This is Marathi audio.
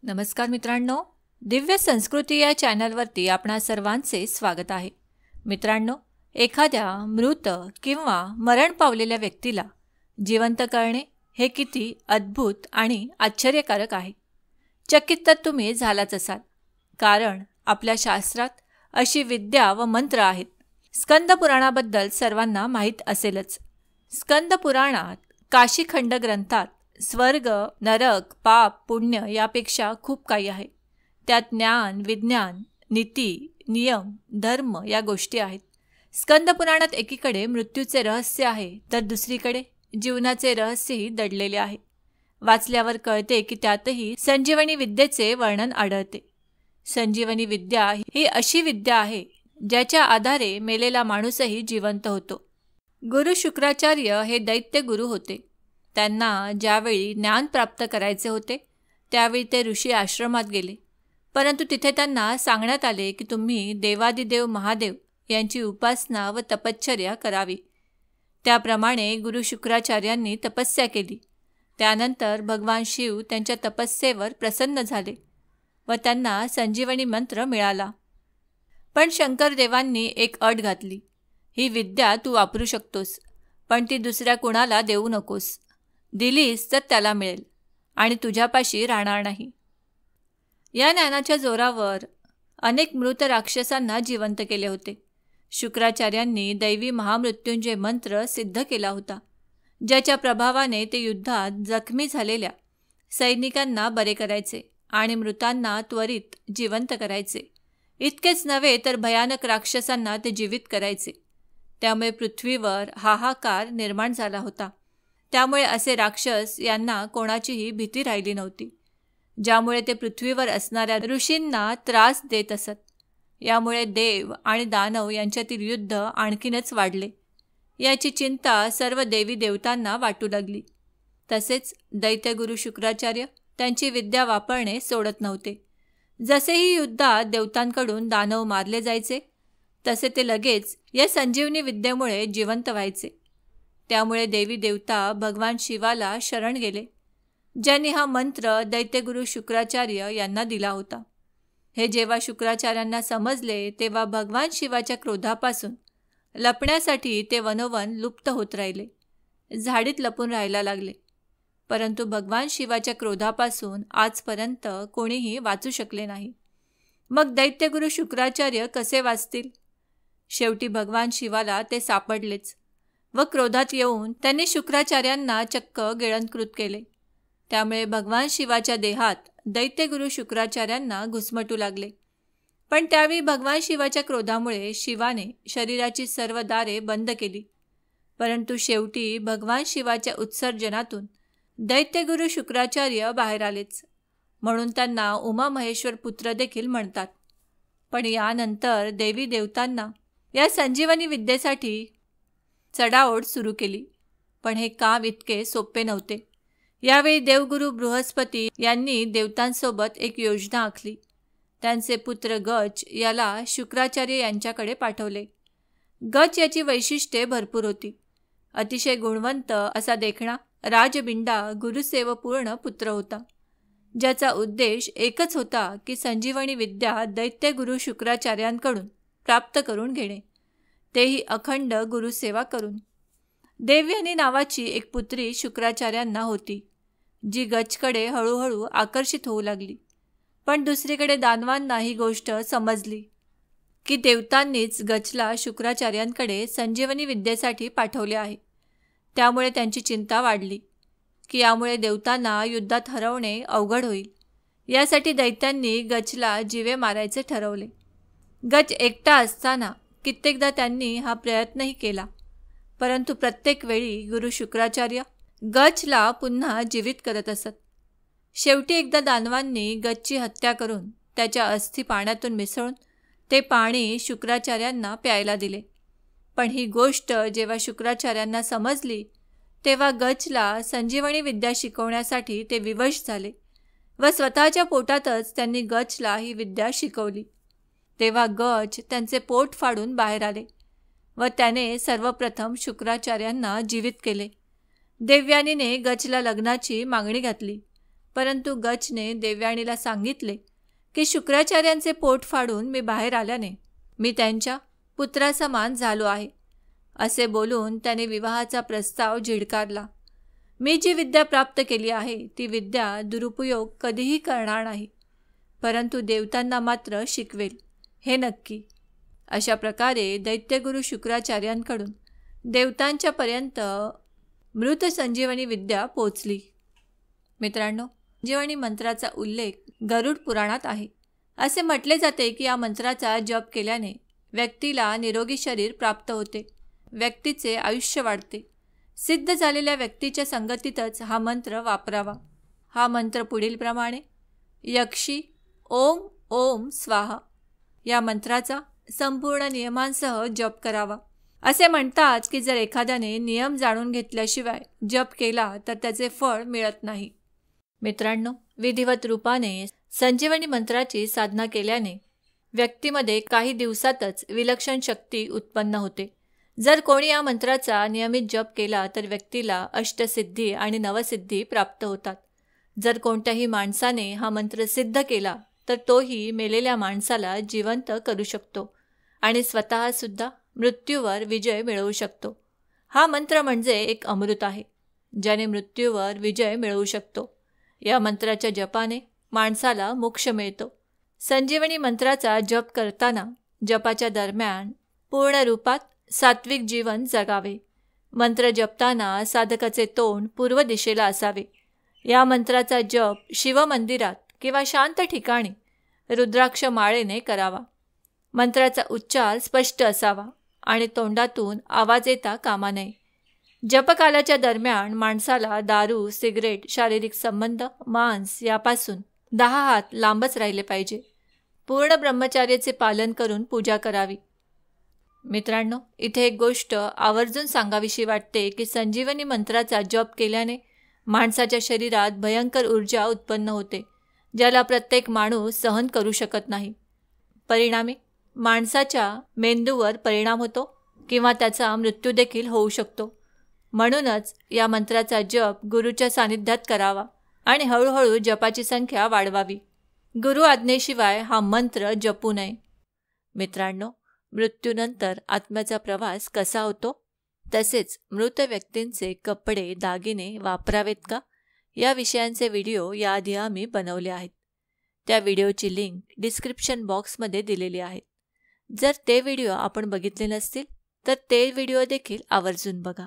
नमस्कार मित्रांनो, दिव्य संस्कृती या चॅनलवरती आपणा सर्वांचे स्वागत आहे. मित्रांनो, एखाद्या मृत किंवा मरण पावलेल्या व्यक्तीला जिवंत करणे हे किती अद्भुत आणि आश्चर्यकारक आहे. चकित तर तुम्ही झालाच असाल, कारण आपल्या शास्त्रात अशी विद्या व मंत्र आहेत. स्कंद पुराणाबद्दल सर्वांना माहीत असेलच. स्कंद पुराणात काशीखंड ग्रंथात स्वर्ग, नरक, पाप, पुण्य यापेक्षा खूप काही आहे. त्यात ज्ञान, विज्ञान, नीती, नियम, धर्म या गोष्टी आहेत. स्कंद पुराणात एकीकडे मृत्यूचे रहस्य आहे, तर दुसरीकडे जीवनाचे रहस्यही दडलेले आहे. वाचल्यावर कळते की त्यातही संजीवनी विद्येचे वर्णन आढळते. संजीवनी विद्या ही अशी विद्या आहे ज्याच्या आधारे मेलेला माणूसही जिवंत होतो. गुरु शुक्राचार्य हे दैत्य गुरु होते. त्यांना ज्यावेळी ज्ञान प्राप्त करायचे होते त्यावेळी ते ऋषी आश्रमात गेले. परंतु तिथे त्यांना सांगण्यात आले की तुम्ही देवादिदेव महादेव यांची उपासना व तपश्चर्या करावी. त्याप्रमाणे गुरु शुक्राचार्यांनी तपस्या केली. त्यानंतर भगवान शिव त्यांच्या तपस्येवर प्रसन्न झाले व त्यांना संजीवनी मंत्र मिळाला. पण शंकरदेवांनी एक अट घातली. ही विद्या तू वापरू शकतोस, पण ती दुसऱ्या कुणाला देऊ नकोस. दिलीस तर त्याला मिळेल आणि तुझ्यापाशी राहणार नाही. या ज्ञानाच्या जोरावर अनेक मृत राक्षसांना जिवंत केले होते. शुक्राचार्यांनी दैवी महामृत्युंजय मंत्र सिद्ध केला होता, ज्याच्या प्रभावाने ते युद्धात जखमी झालेल्या सैनिकांना बरे करायचे आणि मृतांना त्वरित जिवंत करायचे. इतकेच नव्हे तर भयानक राक्षसांना ते जीवित करायचे. त्यामुळे पृथ्वीवर हाहाकार निर्माण झाला होता. त्यामुळे असे राक्षस यांना कोणाचीही भीती राहिली नव्हती, ज्यामुळे ते पृथ्वीवर असणाऱ्या ऋषींना त्रास देत असत. यामुळे देव आणि दानव यांच्यातील युद्ध आणखीनच वाढले. याची चिंता सर्व देवी देवतांना वाटू लागली. तसेच दैत्यगुरु शुक्राचार्य त्यांची विद्या वापरणे सोडत नव्हते. जसेही युद्धात देवतांकडून दानव मारले जायचे तसे ते लगेच या संजीवनी विद्येमुळे जिवंत व्हायचे. त्यामुळे देवी देवता भगवान शिवाला शरण गेले, ज्यांनी हा मंत्र दैत्यगुरु शुक्राचार्य यांना दिला होता. हे जेव्हा शुक्राचार्यांना समजले तेव्हा भगवान शिवाच्या क्रोधापासून लपण्यासाठी ते वनोवन लुप्त होत राहिले, झाडीत लपून राहायला लागले. परंतु भगवान शिवाच्या क्रोधापासून आजपर्यंत कोणीही वाचू शकले नाही. मग दैत्यगुरु शुक्राचार्य कसे वाचतील? शेवटी भगवान शिवाला ते सापडलेच व क्रोधात येऊन त्यांनी शुक्राचार्यांना चक्क गिळंकृत केले. त्यामुळे भगवान शिवाच्या देहात दैत्यगुरु शुक्राचार्यांना घुसमटू लागले. पण त्यावेळी भगवान शिवाच्या क्रोधामुळे शिवाने शरीराची सर्व दारे बंद केली. परंतु शेवटी भगवान शिवाच्या उत्सर्जनातून दैत्यगुरु शुक्राचार्य बाहेर आलेच, म्हणून त्यांना उमा महेश्वर पुत्र देखील म्हणतात. पण यानंतर देवी देवतांना या संजीवनी विद्येसाठी चढाओढ सुरू केली. पण हे काम इतके सोपे नव्हते. यावेळी देवगुरु बृहस्पती यांनी देवतांसोबत एक योजना आखली. त्यांचे पुत्र गज याला शुक्राचार्य यांच्याकडे पाठवले. गज याची वैशिष्ट्ये भरपूर होती. अतिशय गुणवंत असा देखणा राजबिंडा गुरुसेवपूर्ण पुत्र होता, ज्याचा उद्देश एकच होता की संजीवनी विद्या दैत्यगुरु शुक्राचार्यांकडून प्राप्त करून घेणे, तेही अखंड गुरुसेवा करून. देवयानी नावाची एक पुत्री शुक्राचार्यांना होती, जी गजकडे हळूहळू आकर्षित होऊ लागली. पण दुसरीकडे दानवांना ही गोष्ट समजली की देवतांनीच गजला शुक्राचार्यांकडे संजीवनी विद्येसाठी पाठवले आहे. त्यामुळे त्यांची चिंता वाढली की यामुळे देवतांना युद्धात हरवणे अवघड होईल. यासाठी दैत्यांनी गजला जीवे मारायचे ठरवले. गज एकटा असताना कित्येकदा त्यांनी हा प्रयत्नही केला, परंतु प्रत्येक वेळी गुरु शुक्राचार्य गजला पुन्हा जीवित करत असत. शेवटी एकदा दानवांनी गजची हत्या करून त्याच्या अस्थी पाण्यातून मिसळून ते पाणी शुक्राचार्यांना प्यायला दिले. पण ही गोष्ट जेव्हा शुक्राचार्यांना समजली तेव्हा गजला संजीवनी विद्या शिकवण्यासाठी ते विवश झाले व स्वतःच्या पोटातच त्यांनी गजला ही विद्या शिकवली. तेव्हा गज त्यांचे पोट फाडून बाहेर आले व त्याने सर्वप्रथम शुक्राचार्यांना जीवित केले. देवयानीने गजला लग्नाची मागणी घातली, परंतु गचने देवयानीला सांगितले की शुक्राचार्यांचे पोट फाडून मी बाहेर आल्याने मी त्यांच्या पुत्रासमान झालो आहे. असे बोलून त्याने विवाहाचा प्रस्ताव झिडकारला. मी जी विद्या प्राप्त केली आहे ती विद्या दुरुपयोग कधीही करणार नाही, परंतु देवतांना मात्र शिकवेल, हे नक्की. अशा प्रकारे दैत्यगुरु शुक्राचार्यांकडून देवतांच्या पर्यंत मृत संजीवनी विद्या पोचली. मित्रांनो, संजीवनी मंत्राचा उल्लेख गरुड पुराणात आहे. असे म्हटले जाते की या मंत्राचा जप केल्याने व्यक्तीला निरोगी शरीर प्राप्त होते, व्यक्तीचे आयुष्य वाढते. सिद्ध झालेल्या व्यक्तीच्या संगतीतच हा मंत्र वापरावा. हा मंत्र पुढील प्रमाणे: यक्षी ओम ओम स्वाहा या मंत्राचा संपूर्ण नियमांसह जप करावा. असे म्हणतात की जर एखाद्याने नियम जाणून घेतल्याशिवाय जप केला तर त्याचे फळ मिळत नाही. मित्रांनो, विधिवत रूपाने संजीवनी मंत्राची साधना केल्याने व्यक्तीमध्ये काही दिवसातच विलक्षण शक्ती उत्पन्न होते. जर कोणी या मंत्राचा नियमित जप केला तर व्यक्तीला अष्टसिद्धी आणि नवसिद्धी प्राप्त होतात. जर कोणत्याही माणसाने हा मंत्र सिद्ध केला तर तोही मेलेल्या माणसाला जिवंत करू शकतो आणि स्वतःसुद्धा मृत्यूवर विजय मिळवू शकतो. हा मंत्र म्हणजे एक अमृत आहे, ज्याने मृत्यूवर विजय मिळवू शकतो. या मंत्राच्या जपाने माणसाला मोक्ष मिळतो. संजीवनी मंत्राचा जप करताना जपाच्या दरम्यान पूर्ण रूपात सात्विक जीवन जगावे. मंत्र जपताना साधकाचे तोंड पूर्व दिशेला असावे. या मंत्राचा जप शिवमंदिरात किंवा शांत ठिकाणी रुद्राक्ष माळेने करावा. मंत्राचा उच्चार स्पष्ट असावा आणि तोंडातून आवाज येता कामा नये. जपकालाच्या दरम्यान माणसाला दारू, सिगरेट, शारीरिक संबंध, मांस यापासून 10 हात लांबच राहिले पाहिजे. पूर्ण ब्रह्मचार्याचे पालन करून पूजा करावी. मित्रांनो, इथे एक गोष्ट आवर्जून सांगावीशी वाटते की संजीवनी मंत्राचा जप केल्याने माणसाच्या शरीरात भयंकर ऊर्जा उत्पन्न होते, ज्याला प्रत्येक माणूस सहन करू शकत नाही. परिणामी माणसाच्या मेंदूवर परिणाम होतो किंवा त्याचा मृत्यू देखील होऊ शकतो. म्हणूनच या मंत्राचा जप गुरूच्या सानिध्यात करावा आणि हळूहळू जपाची संख्या वाढवावी. गुरु आज्ञेशिवाय हा मंत्र जपू नये. मित्रांनो, मृत्यूनंतर आत्म्याचा प्रवास कसा होतो, तसेच मृत व्यक्तींचे कपडे, दागिने वापरावेत का, या विषयांचे व्हिडिओ याआधी आम्ही बनवले आहेत. त्या व्हिडिओची लिंक डिस्क्रिप्शन बॉक्समध्ये दिलेली आहे. जर ते व्हिडिओ आपण बघितले नसतील तर ते व्हिडिओ देखील आवर्जून बघा.